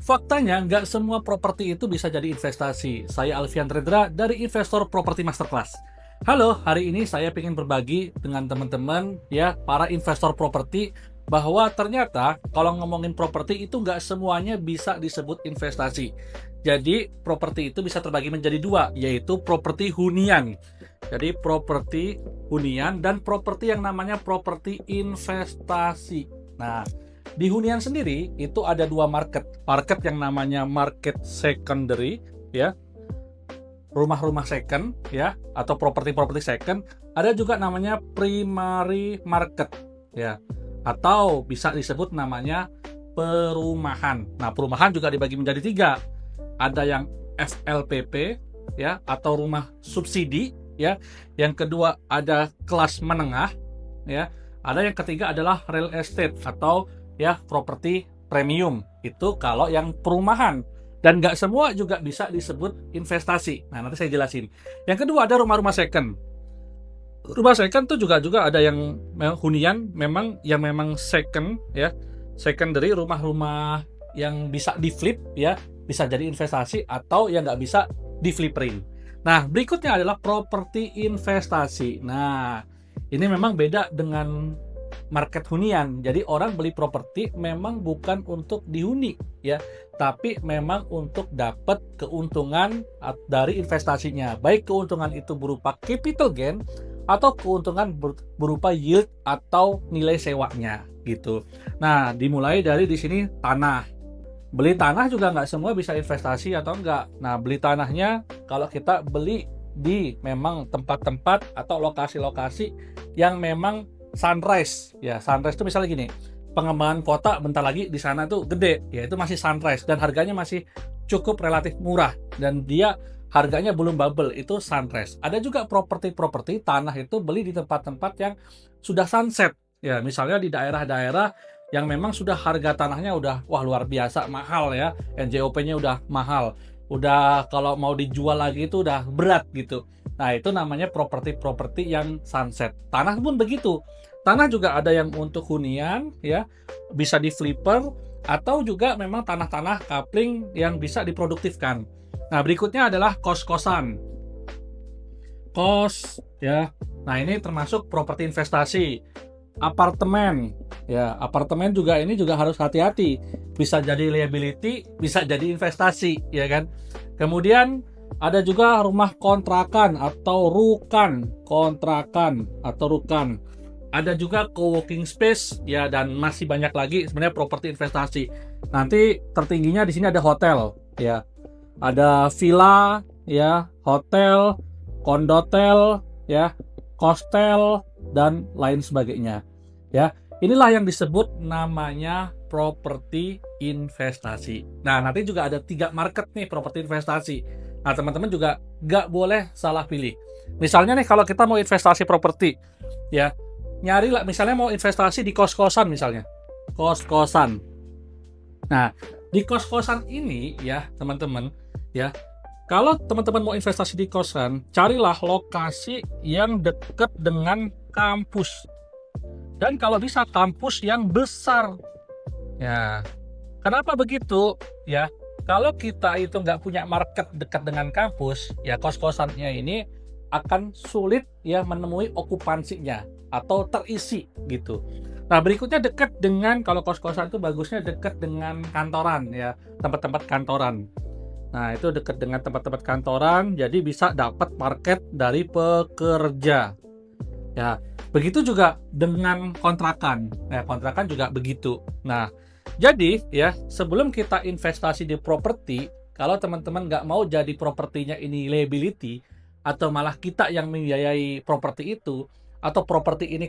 Faktanya, nggak semua properti itu bisa jadi investasi. Saya Alfian Redra dari Investor Property Masterclass. Halo, hari ini saya ingin berbagi dengan teman-teman, ya, para investor properti, bahwa ternyata kalau ngomongin properti itu nggak semuanya bisa disebut investasi. Jadi, properti itu bisa terbagi menjadi dua, yaitu properti hunian. Jadi, properti hunian dan properti yang namanya properti investasi. Nah, di hunian sendiri itu ada dua market. Market yang namanya market secondary, ya, rumah-rumah second, ya, atau properti-properti second. Ada juga namanya primary market, ya, atau bisa disebut namanya perumahan. Nah, perumahan juga dibagi menjadi tiga. Ada yang FLPP, ya, atau rumah subsidi, ya. Yang kedua ada kelas menengah, ya. Ada yang ketiga adalah real estate atau, ya, properti premium. Itu kalau yang perumahan. Dan nggak semua juga bisa disebut investasi. Nah, nanti saya jelasin. Yang kedua ada rumah-rumah second. Rumah second tuh juga ada yang hunian, memang yang memang second, ya, secondary, rumah-rumah yang bisa di flip, ya, bisa jadi investasi atau yang nggak bisa di fliperin. Nah, berikutnya adalah properti investasi. Nah, ini memang beda dengan market hunian. Jadi orang beli properti memang bukan untuk dihuni, ya, tapi memang untuk dapat keuntungan dari investasinya. Baik keuntungan itu berupa capital gain atau keuntungan berupa yield atau nilai sewanya, gitu. Nah, dimulai dari di sini tanah. Beli tanah juga nggak semua bisa investasi atau enggak. Nah, beli tanahnya kalau kita beli di memang tempat-tempat atau lokasi-lokasi yang memang sunrise, ya. Sunrise itu misalnya gini, pengembangan kota bentar lagi di sana tuh gede, ya, itu masih sunrise dan harganya masih cukup relatif murah dan dia harganya belum bubble, itu sunrise. Ada juga properti tanah itu beli di tempat-tempat yang sudah sunset, ya, misalnya di daerah-daerah yang memang sudah harga tanahnya udah wah luar biasa mahal, ya, NJOP-nya udah mahal, udah kalau mau dijual lagi itu udah berat gitu. Nah, itu namanya properti yang sunset. Tanah pun begitu. Tanah juga ada yang untuk hunian, ya, bisa di flipper atau juga memang tanah-tanah kapling yang bisa diproduktifkan. Nah, berikutnya adalah kos-kosan. Kos, ya. Nah, ini termasuk properti investasi. Apartemen, ya, apartemen juga ini juga harus hati-hati. Bisa jadi liability, bisa jadi investasi, ya kan? Kemudian ada juga rumah kontrakan atau rukan, Ada juga co-working space, ya, dan masih banyak lagi sebenarnya properti investasi. Nanti tertingginya di sini ada hotel, ya. Ada villa, ya, hotel, kondotel, ya, hostel dan lain sebagainya. Ya, inilah yang disebut namanya properti investasi. Nah, nanti juga ada 3 market nih properti investasi. Nah, teman-teman juga nggak boleh salah pilih. Misalnya nih kalau kita mau investasi properti, ya, nyari lah misalnya mau investasi di kos-kosan misalnya. Kos-kosan. Nah, di kos-kosan ini, ya, teman-teman, ya, kalau teman-teman mau investasi di kosan, carilah lokasi yang dekat dengan kampus. Dan kalau bisa kampus yang besar. Ya, kenapa begitu? Ya, kalau kita itu nggak punya market dekat dengan kampus, ya kos-kosannya ini akan sulit, ya, menemui okupansinya atau terisi gitu. Nah, berikutnya dekat dengan, kalau kos-kosan itu bagusnya dekat dengan kantoran, ya, tempat-tempat kantoran. Nah, itu dekat dengan tempat-tempat kantoran, jadi bisa dapat market dari pekerja. Ya, begitu juga dengan kontrakan. Nah, kontrakan juga begitu. Nah, jadi, ya, sebelum kita investasi di properti, kalau teman-teman nggak mau jadi propertinya ini liability, atau malah kita yang membiayai properti itu, atau properti ini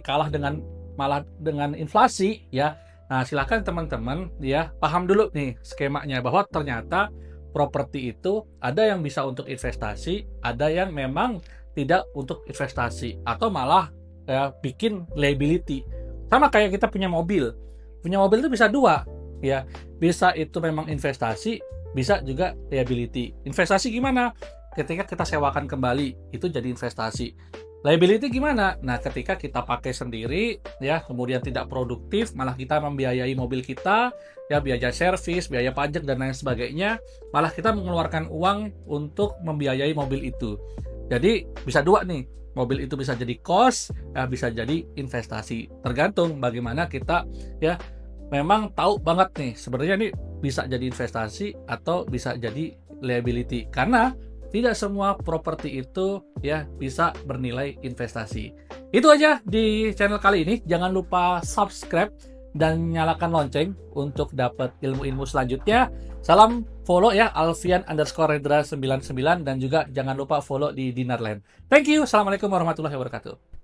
malah dengan inflasi, ya. Nah, silakan teman-teman, ya, paham dulu nih skemanya bahwa ternyata properti itu ada yang bisa untuk investasi, ada yang memang tidak untuk investasi atau malah, ya, bikin liability. Sama kayak kita punya mobil. Punya mobil itu bisa dua, ya. Bisa itu memang investasi, bisa juga liability. Investasi gimana? Ketika kita sewakan kembali, itu jadi investasi. Liability gimana? Nah, ketika kita pakai sendiri, ya, kemudian tidak produktif, malah kita membiayai mobil kita, ya, biaya servis, biaya pajak, dan lain sebagainya, malah kita mengeluarkan uang untuk membiayai mobil itu. Jadi, bisa dua nih, mobil itu bisa jadi cost, ya, bisa jadi investasi. Tergantung bagaimana kita, ya, memang tahu banget nih, sebenarnya ini bisa jadi investasi atau bisa jadi liability. Karena tidak semua properti itu ya bisa bernilai investasi. Itu aja di channel kali ini. Jangan lupa subscribe dan nyalakan lonceng untuk dapat ilmu-ilmu selanjutnya. Salam follow ya Alfian_Redra99 dan juga jangan lupa follow di Dinarland. Thank you. Assalamualaikum warahmatullahi wabarakatuh.